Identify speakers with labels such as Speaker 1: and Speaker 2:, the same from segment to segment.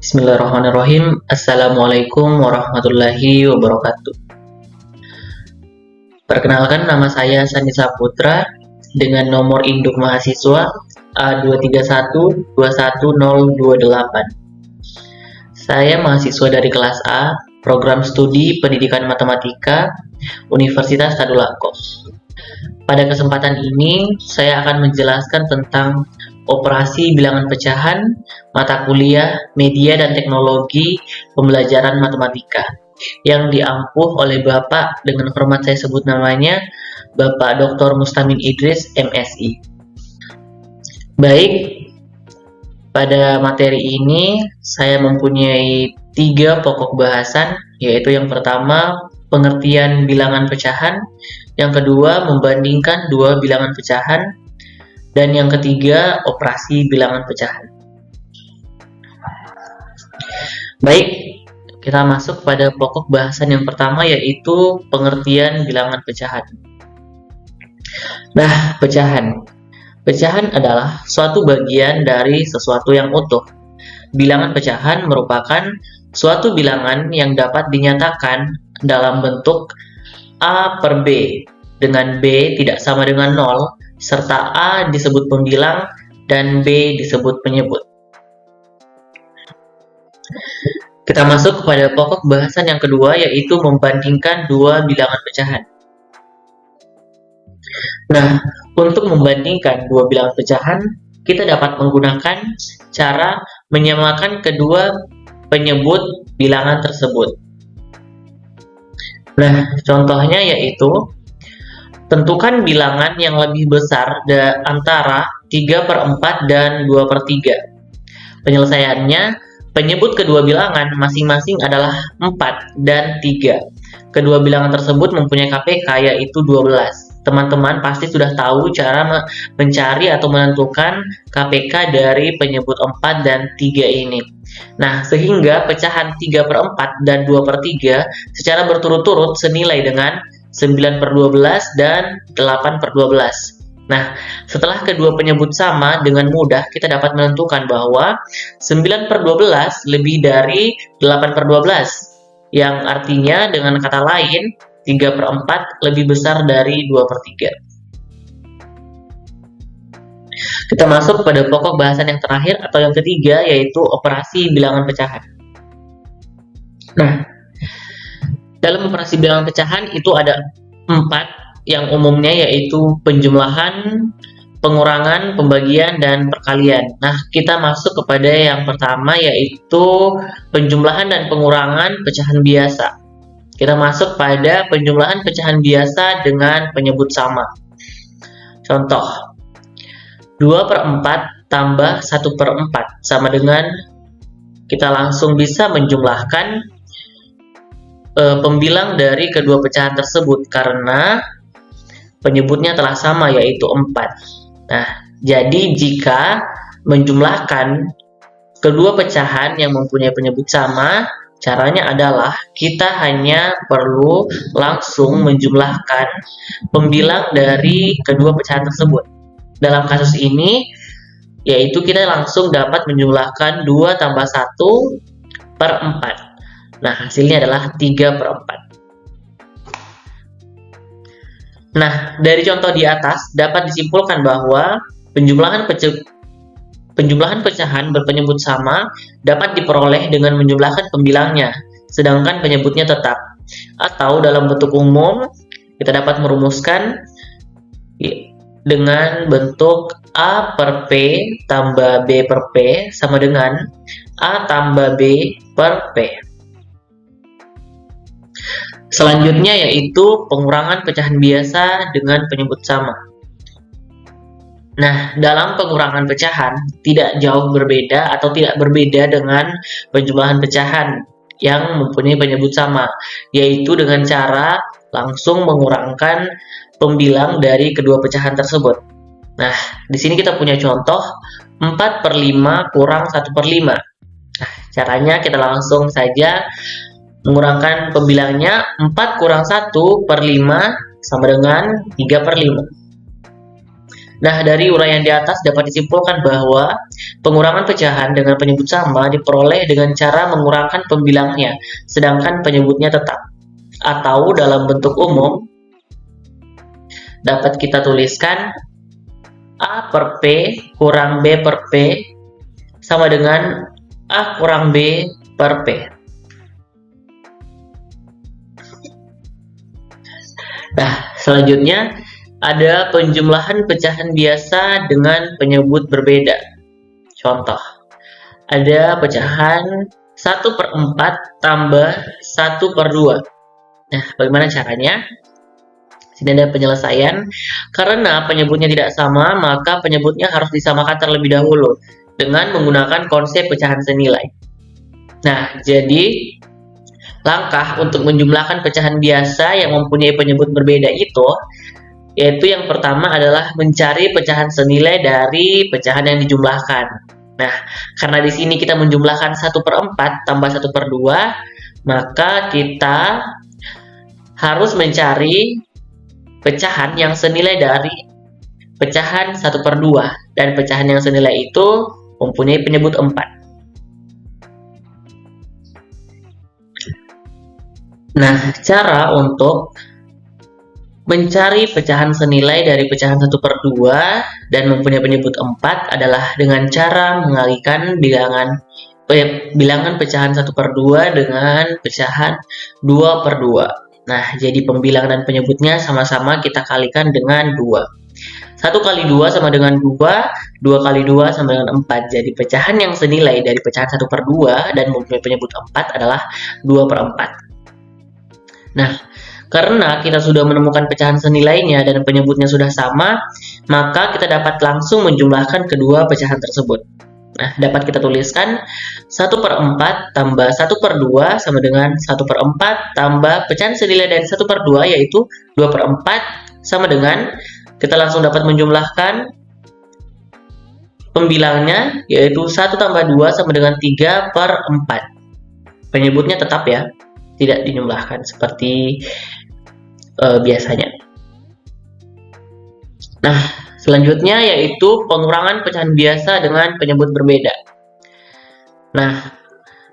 Speaker 1: Bismillahirrahmanirrahim. Assalamualaikum warahmatullahi wabarakatuh. Perkenalkan, nama saya Sani Saputra dengan nomor induk mahasiswa A231210028. Saya mahasiswa dari kelas A, program studi Pendidikan Matematika, Universitas Tadulako. Pada kesempatan ini, saya akan menjelaskan tentang operasi bilangan pecahan, mata kuliah, media dan teknologi pembelajaran matematika yang diampuh oleh Bapak, dengan hormat saya sebut namanya, Bapak Dr. Mustamin Idris, MSI. Baik, pada materi ini saya mempunyai 3 pokok bahasan, yaitu yang pertama, pengertian bilangan pecahan, yang kedua, membandingkan 2 bilangan pecahan, dan yang ketiga, operasi bilangan pecahan. Baik, kita masuk pada pokok bahasan yang pertama, yaitu pengertian bilangan pecahan. Nah, pecahan. Pecahan adalah suatu bagian dari sesuatu yang utuh. Bilangan pecahan merupakan suatu bilangan yang dapat dinyatakan dalam bentuk A per B, dengan B tidak sama dengan 0, serta A disebut pembilang dan B disebut penyebut. Kita masuk kepada pokok bahasan yang kedua, yaitu membandingkan 2 bilangan pecahan. Nah, untuk membandingkan 2 bilangan pecahan, kita dapat menggunakan cara menyamakan kedua penyebut bilangan tersebut. Nah, contohnya yaitu tentukan bilangan yang lebih besar antara 3/4 dan 2/3. Penyelesaiannya, penyebut kedua bilangan masing-masing adalah 4 dan 3. Kedua bilangan tersebut mempunyai KPK yaitu 12. Teman-teman pasti sudah tahu cara mencari atau menentukan KPK dari penyebut 4 dan 3 ini. Nah, sehingga pecahan 3/4 dan 2/3 secara berturut-turut senilai dengan 9/12 dan 8/12. Nah, setelah kedua penyebut sama, dengan mudah kita dapat menentukan bahwa 9/12 lebih dari 8/12, yang artinya dengan kata lain 3/4 lebih besar dari 2/3. Kita masuk pada pokok bahasan yang terakhir atau yang ketiga, yaitu operasi bilangan pecahan. Nah, dalam operasi bilangan pecahan itu ada 4 yang umumnya, yaitu penjumlahan, pengurangan, pembagian, dan perkalian. Nah, kita masuk kepada yang pertama, yaitu penjumlahan dan pengurangan pecahan biasa. Kita masuk pada penjumlahan pecahan biasa dengan penyebut sama. Contoh, 2/4 tambah 1/4 sama dengan, kita langsung bisa menjumlahkan pembilang dari kedua pecahan tersebut karena penyebutnya telah sama, yaitu 4. Nah, jadi jika menjumlahkan kedua pecahan yang mempunyai penyebut sama, caranya adalah kita hanya perlu langsung menjumlahkan pembilang dari kedua pecahan tersebut. Dalam kasus ini, yaitu kita langsung dapat menjumlahkan 2 tambah 1/4. Nah, hasilnya adalah 3/4. Nah, dari contoh di atas dapat disimpulkan bahwa penjumlahan pecahan berpenyebut sama dapat diperoleh dengan menjumlahkan pembilangnya, sedangkan penyebutnya tetap. Atau dalam bentuk umum, kita dapat merumuskan dengan bentuk A per P tambah B per P sama dengan A tambah B per P. Selanjutnya yaitu pengurangan pecahan biasa dengan penyebut sama. Nah, dalam pengurangan pecahan tidak jauh berbeda atau tidak berbeda dengan penjumlahan pecahan yang mempunyai penyebut sama, yaitu dengan cara langsung mengurangkan pembilang dari kedua pecahan tersebut. Nah, di sini kita punya contoh 4/5 kurang 1/5. Nah, caranya kita langsung saja mengurangkan pembilangnya. 4 kurang 1/5 sama dengan 3/5. Nah, dari uraian di atas dapat disimpulkan bahwa pengurangan pecahan dengan penyebut sama diperoleh dengan cara mengurangkan pembilangnya, sedangkan penyebutnya tetap. Atau dalam bentuk umum, dapat kita tuliskan A per P kurang B per P sama dengan A kurang B per P. Nah, selanjutnya ada penjumlahan pecahan biasa dengan penyebut berbeda. Contoh, ada pecahan 1/4 tambah 1/2. Nah, bagaimana caranya? Sini ada penyelesaian. Karena penyebutnya tidak sama, maka penyebutnya harus disamakan terlebih dahulu dengan menggunakan konsep pecahan senilai. Nah, jadi langkah untuk menjumlahkan pecahan biasa yang mempunyai penyebut berbeda itu, yaitu yang pertama adalah mencari pecahan senilai dari pecahan yang dijumlahkan. Nah, karena di sini kita menjumlahkan 1/4 tambah 1/2, maka kita harus mencari pecahan yang senilai dari pecahan 1/2, dan pecahan yang senilai itu mempunyai penyebut 4. Nah, cara untuk mencari pecahan senilai dari pecahan 1/2 dan mempunyai penyebut 4 adalah dengan cara mengalihkan bilangan pecahan 1/2 dengan pecahan 2/2. Nah, jadi pembilangan dan penyebutnya sama-sama kita kalikan dengan 2. 1 kali 2 sama dengan 2, 2 kali 2 sama dengan 4. Jadi pecahan yang senilai dari pecahan 1/2 dan mempunyai penyebut 4 adalah 2/4. Nah, karena kita sudah menemukan pecahan senilainya dan penyebutnya sudah sama, maka kita dapat langsung menjumlahkan kedua pecahan tersebut. Nah, dapat kita tuliskan 1/4 tambah 1/2 sama dengan 1/4 tambah pecahan senilai dari 1/2 yaitu 2/4 sama dengan, kita langsung dapat menjumlahkan pembilangnya yaitu 1 tambah 2 sama dengan 3/4. Penyebutnya tetap ya, tidak dijumlahkan seperti biasanya. Nah, selanjutnya yaitu pengurangan pecahan biasa dengan penyebut berbeda. Nah,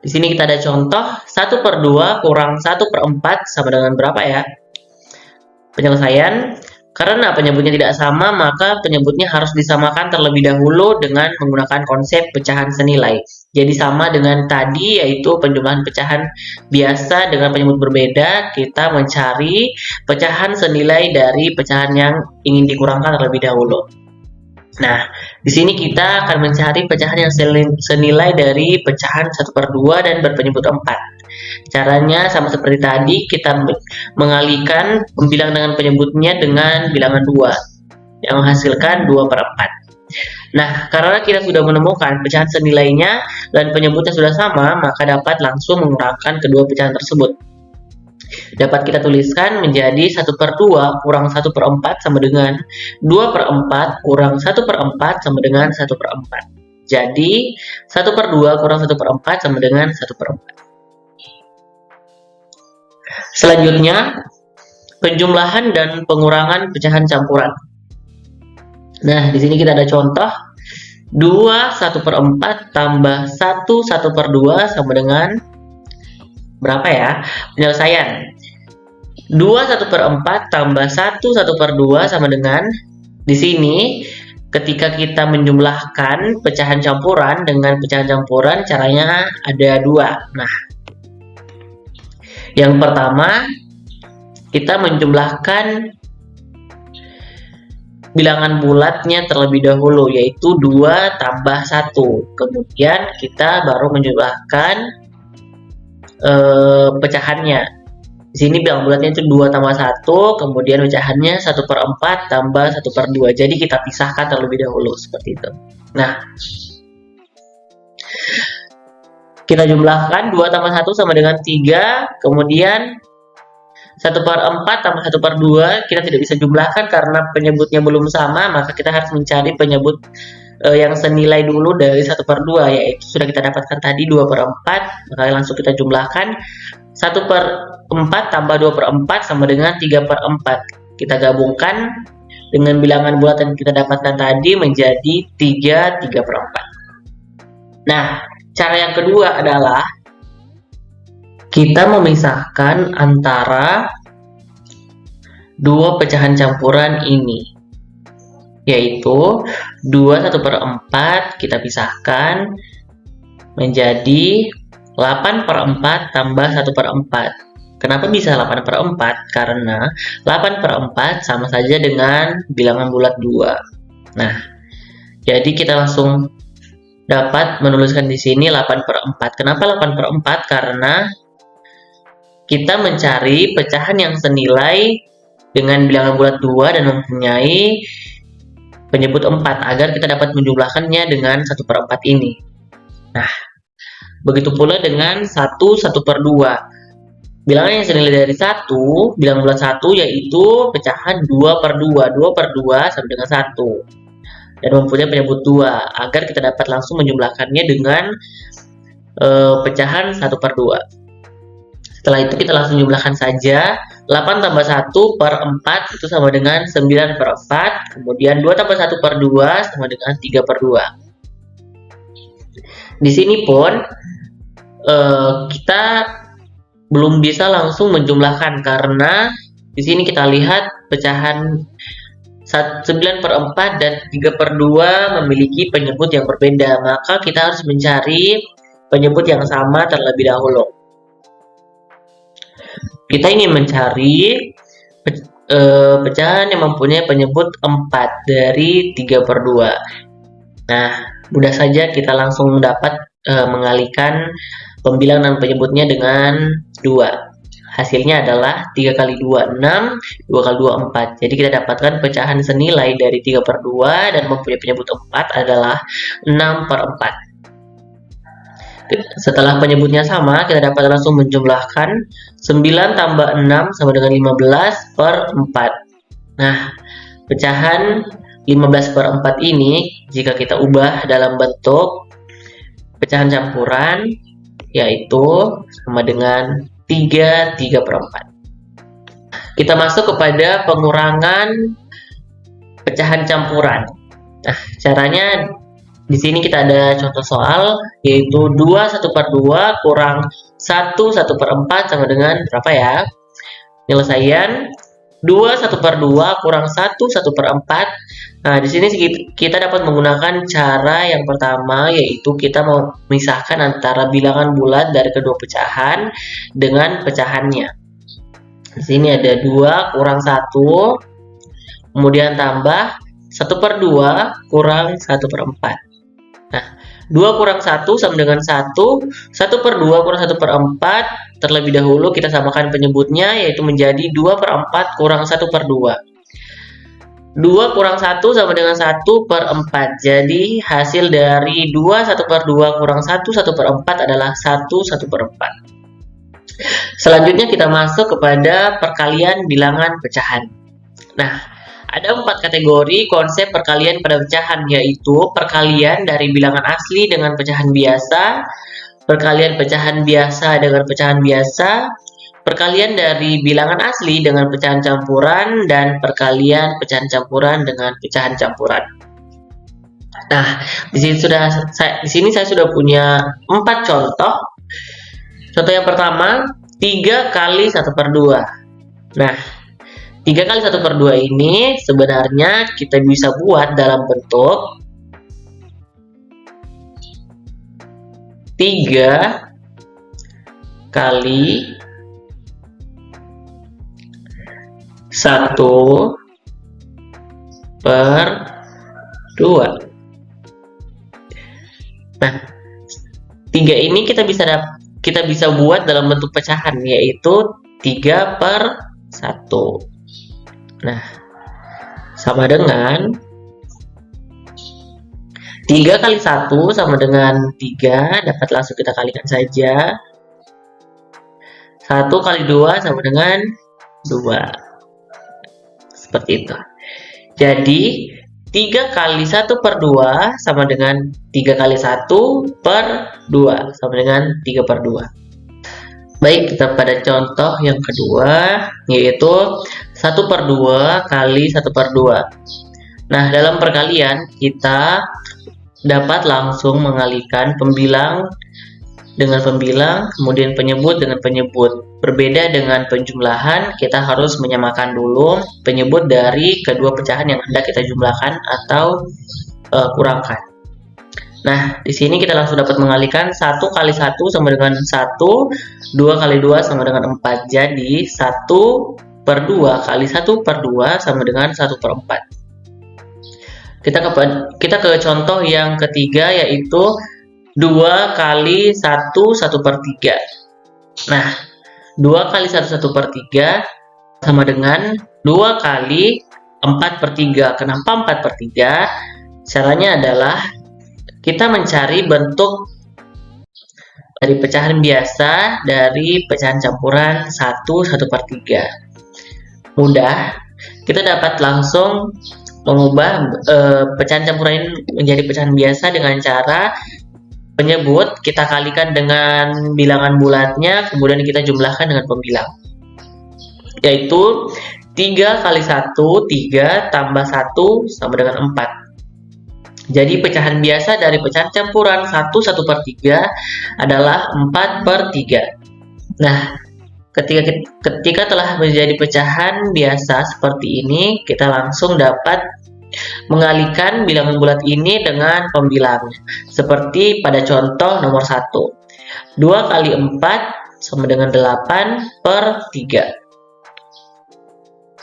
Speaker 1: di sini kita ada contoh 1/2 kurang 1/4 sama dengan berapa ya? Penyelesaian, karena penyebutnya tidak sama, maka penyebutnya harus disamakan terlebih dahulu dengan menggunakan konsep pecahan senilai. Jadi sama dengan tadi, yaitu penjumlahan pecahan biasa dengan penyebut berbeda, kita mencari pecahan senilai dari pecahan yang ingin dikurangkan terlebih dahulu. Nah, di sini kita akan mencari pecahan yang senilai dari pecahan 1/2 dan berpenyebut 4. Caranya sama seperti tadi, kita mengalihkan pembilang dengan penyebutnya dengan bilangan 2 yang menghasilkan 2/4. Nah, karena kita sudah menemukan pecahan senilainya dan penyebutnya sudah sama, maka dapat langsung mengurangkan kedua pecahan tersebut. Dapat kita tuliskan menjadi 1/2 kurang 1/4 sama dengan 2/4 kurang 1/4 sama dengan 1/4. Jadi, 1/2 kurang 1/4 sama dengan 1/4. Selanjutnya, penjumlahan dan pengurangan pecahan campuran. Nah, di sini kita ada contoh 2 1/4 tambah 1 1/2 sama dengan berapa ya? Penyelesaian. 2 1/4 tambah 1 1/2 sama dengan, di sini ketika kita menjumlahkan pecahan campuran dengan pecahan campuran, caranya ada 2. Nah, yang pertama kita menjumlahkan bilangan bulatnya terlebih dahulu, yaitu 2 tambah 1. Kemudian kita baru menjumlahkan pecahannya. Di sini bilangan bulatnya itu 2 tambah 1, kemudian pecahannya 1/4 tambah 1/2. Jadi kita pisahkan terlebih dahulu, seperti itu. Nah, kita jumlahkan 2 tambah 1 sama dengan 3, kemudian 1/4 tambah 1/2 kita tidak bisa jumlahkan karena penyebutnya belum sama, maka kita harus mencari penyebut yang senilai dulu dari 1/2, yaitu sudah kita dapatkan tadi 2/4, maka langsung kita jumlahkan 1/4 tambah 2/4 sama dengan 3/4. Kita gabungkan dengan bilangan bulat yang kita dapatkan tadi menjadi 3/4. Nah, cara yang kedua adalah kita memisahkan antara dua pecahan campuran ini, yaitu 2/1/4 kita pisahkan menjadi 8/4 tambah 1/4. Kenapa bisa 8/4? Karena 8/4 sama saja dengan bilangan bulat 2. Nah, jadi kita langsung dapat menuliskan di sini 8/4. Kenapa 8/4? Karena kita mencari pecahan yang senilai dengan bilangan bulat 2 dan mempunyai penyebut 4 agar kita dapat menjumlahkannya dengan 1/4 ini. Nah, begitu pula dengan 1/2. Bilangan yang senilai dari 1, bilangan bulat 1 yaitu pecahan 2/2. 2/2 sama dengan 1. Dan mempunyai penyebut 2 agar kita dapat langsung menjumlahkannya dengan pecahan 1/2. Setelah itu kita langsung jumlahkan saja. 8 tambah 1/4 itu sama dengan 9/4. Kemudian 2 tambah 1/2 sama dengan 3/2. Di sini pun kita belum bisa langsung menjumlahkan karena di sini kita lihat pecahan 9/4 dan 3/2 memiliki penyebut yang berbeda, maka kita harus mencari penyebut yang sama terlebih dahulu. Kita ingin mencari pecahan yang mempunyai penyebut 4 dari 3/2. Nah, mudah saja kita langsung dapat mengalihkan pembilangan penyebutnya dengan 2. Hasilnya adalah 3 kali 2, 6, 2 kali 2, 4. Jadi kita dapatkan pecahan senilai dari 3/2 dan mempunyai penyebut 4 adalah 6/4. Setelah penyebutnya sama, kita dapat langsung menjumlahkan 9 tambah 6 sama dengan 15/4. Nah, pecahan 15/4 ini jika kita ubah dalam bentuk pecahan campuran, yaitu sama dengan 3/4. Kita masuk kepada pengurangan pecahan campuran. Nah, caranya di sini kita ada contoh soal, yaitu 2/1/2 kurang 1/1/4 sama dengan berapa ya? Penyelesaian 2/1/2 kurang 1/1/4. Nah, di sini kita dapat menggunakan cara yang pertama, yaitu kita memisahkan antara bilangan bulat dari kedua pecahan dengan pecahannya. Di sini ada 2 kurang 1, kemudian tambah 1/2 kurang 1/4. Nah, 2 kurang 1 sama dengan 1, 1/2 kurang 1/4, terlebih dahulu kita samakan penyebutnya, yaitu menjadi 2/4 kurang 1/2. 2 kurang 1 sama dengan 1/4. Jadi hasil dari 2 1/2 kurang 1 1/4 adalah 1/4. Selanjutnya kita masuk kepada perkalian bilangan pecahan. Nah, ada 4 kategori konsep perkalian pada pecahan, yaitu perkalian dari bilangan asli dengan pecahan biasa, perkalian pecahan biasa dengan pecahan biasa, perkalian dari bilangan asli dengan pecahan campuran, dan perkalian pecahan campuran dengan pecahan campuran. Nah, di sini saya sudah punya 4 contoh. Contoh yang pertama, 3 kali 1/2. Nah, 3 kali 1/2 ini sebenarnya kita bisa buat dalam bentuk 3 kali 1/2. Nah, 3 ini kita bisa buat dalam bentuk pecahan, yaitu 3/1. Nah, sama dengan 3 kali 1 sama dengan 3, dapat langsung kita kalikan saja. 1 kali 2 sama dengan 2. Seperti itu. Jadi 3 kali 1/2 sama dengan 3 kali 1/2 sama dengan 3/2. Baik, kita pada contoh yang kedua, yaitu 1/2 kali 1/2. Nah, dalam perkalian kita dapat langsung mengalihkan pembilang dengan pembilang, kemudian penyebut dengan penyebut. Berbeda dengan penjumlahan, kita harus menyamakan dulu penyebut dari kedua pecahan yang hendak kita jumlahkan atau kurangkan. Nah, di sini kita langsung dapat mengalihkan 1 kali 1 sama dengan 1, 2 kali 2 sama dengan 4. Jadi 1/2 kali 1/2 sama dengan 1/4. Kita ke contoh yang ketiga, yaitu 2 kali 1 1/3. Nah, 2 kali 1 1/3 sama dengan 2 kali 4/3. Kenapa 4/3? Caranya adalah kita mencari bentuk dari pecahan biasa dari pecahan campuran 1 1/3. Mudah, kita dapat langsung mengubah pecahan campuran ini menjadi pecahan biasa dengan cara penyebut kita kalikan dengan bilangan bulatnya, kemudian kita jumlahkan dengan pembilang, yaitu 3 kali 1 3 tambah 1 sama dengan 4. Jadi pecahan biasa dari pecahan campuran 1 1/3 adalah 4/3. Nah, ketika telah menjadi pecahan biasa seperti ini, kita langsung dapat mengalihkan bilangan bulat ini dengan pembilangnya. Seperti pada contoh nomor 1. 2 kali 4 sama dengan 8/3.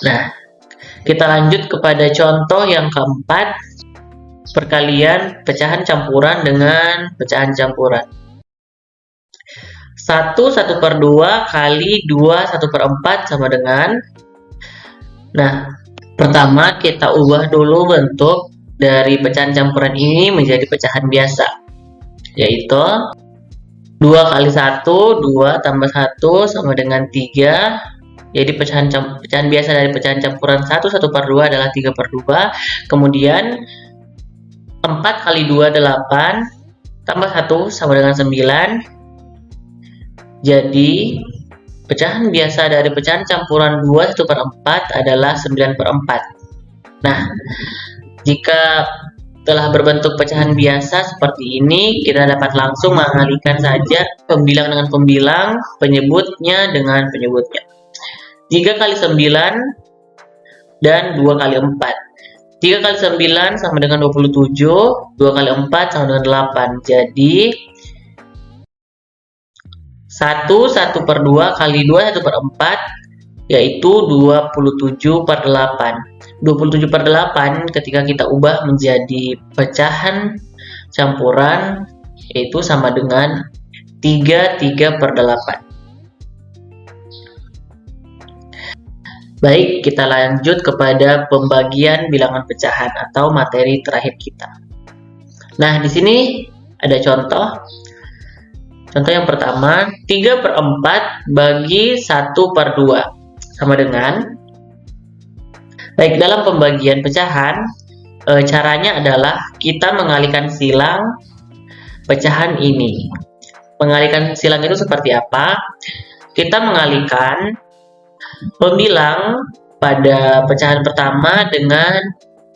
Speaker 1: Nah, kita lanjut kepada contoh yang keempat, perkalian pecahan campuran dengan pecahan campuran. 1 1/2 kali 2 1/4 sama dengan, nah, pertama kita ubah dulu bentuk dari pecahan campuran ini menjadi pecahan biasa, yaitu 2 kali 1 2 tambah 1 sama dengan 3. Jadi pecahan biasa dari pecahan campuran 1 1/2 adalah 3/2. Kemudian 4 kali 2 8 tambah 1 sama dengan 9. Jadi pecahan biasa dari pecahan campuran 2 1/4 adalah 9/4. Nah, jika telah berbentuk pecahan biasa seperti ini, kita dapat langsung mengalihkan saja pembilang dengan pembilang, penyebutnya dengan penyebutnya. 3 kali 9 dan 2 kali 4. 3 kali 9 sama dengan 27, 2 kali 4 sama dengan 8. Jadi 1 1/2 kali 2 1/4 yaitu 27/8. 27/8 ketika kita ubah menjadi pecahan campuran yaitu sama dengan 3/8. Baik, kita lanjut kepada pembagian bilangan pecahan atau materi terakhir kita. Nah, di sini ada contoh. Contoh yang pertama, 3/4 bagi 1/2 sama dengan, baik, dalam pembagian pecahan, caranya adalah kita mengalihkan silang pecahan ini. Mengalihkan silang itu seperti apa? Kita mengalihkan pembilang pada pecahan pertama dengan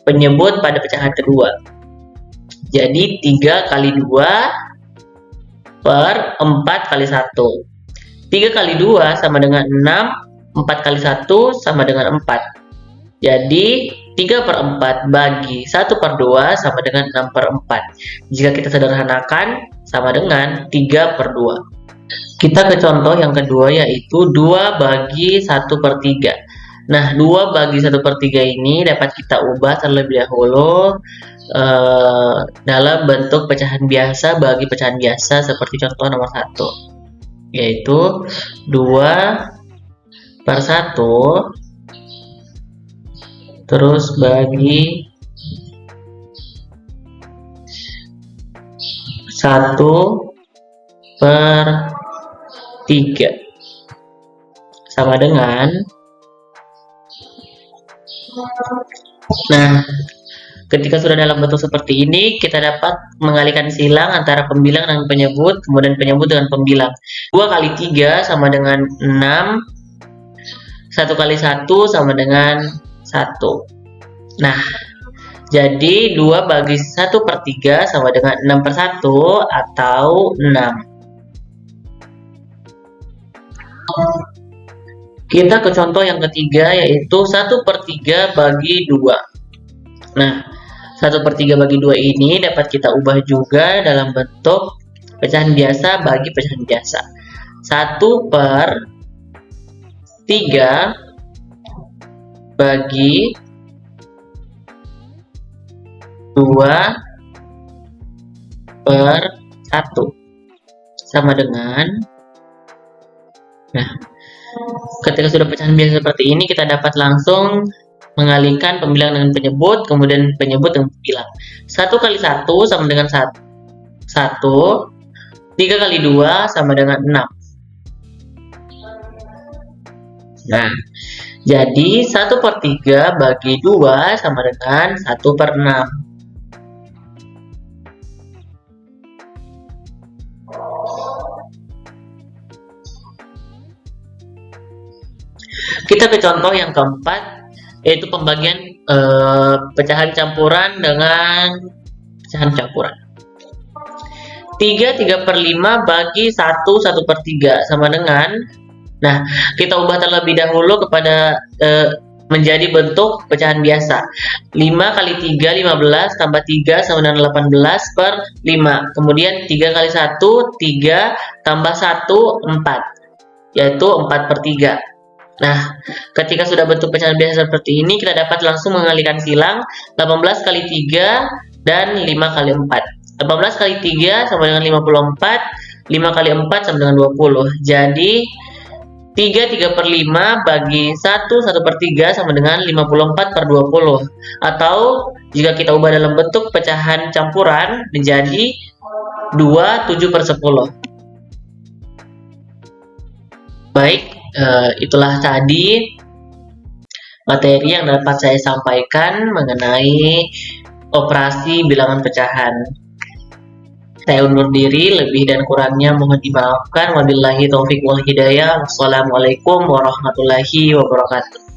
Speaker 1: penyebut pada pecahan kedua. Jadi 3 kali 2/4 kali 1. 3 kali 2 sama dengan 6, 4 kali 1 sama dengan 4. Jadi 3/4 bagi 1/2 sama dengan 6/4. Jika kita sederhanakan sama dengan 3/2. Kita ke contoh yang kedua, yaitu 2 bagi 1/3. Nah, 2 bagi 1/3 ini dapat kita ubah terlebih dahulu dalam bentuk pecahan biasa bagi pecahan biasa seperti contoh nomor 1, yaitu 2/1 terus bagi 1/3 sama dengan, nah, ketika sudah dalam bentuk seperti ini, kita dapat mengalihkan silang antara pembilang dan penyebut, kemudian penyebut dengan pembilang. 2 kali 3 sama dengan 6, 1 kali 1 sama dengan 1. Nah, jadi 2 bagi 1/3 sama dengan 6/1 atau 6. Kita ke contoh yang ketiga, yaitu 1/3 bagi 2. Nah, 1/3 bagi 2 ini dapat kita ubah juga dalam bentuk pecahan biasa bagi pecahan biasa. 1/3 bagi 2/1 sama dengan, nah, ketika sudah pecahan biasa seperti ini, kita dapat langsung mengalihkan pembilang dengan penyebut, kemudian penyebut dengan pembilang. 1 kali 1 sama dengan 1. 3 kali 2 sama dengan 6. Nah, jadi 1/3 bagi 2 sama dengan 1/6. Kita ke contoh yang keempat, yaitu pembagian pecahan campuran dengan pecahan campuran. 3/5 bagi 1/3 sama dengan, nah, kita ubah terlebih dahulu kepada menjadi bentuk pecahan biasa. 5 kali 3 15 tambah 3 sama dengan 18/5. Kemudian 3 kali 1 3 tambah 1 4, yaitu 4/3. Nah, ketika sudah bentuk pecahan biasa seperti ini, kita dapat langsung mengalihkan silang. 18 kali 3 dan 5 kali 4. 18 kali 3 sama dengan 54, 5 kali 4 sama dengan 20. Jadi 3/5 bagi 1/3 sama dengan 54/20. Atau jika kita ubah dalam bentuk pecahan campuran menjadi 2/7/10. Baik, itulah tadi materi yang dapat saya sampaikan mengenai operasi bilangan pecahan. Saya undur diri, lebih dan kurangnya mohon dimaafkan. Wabillahi taufik wal hidayah. Wassalamualaikum warahmatullahi wabarakatuh.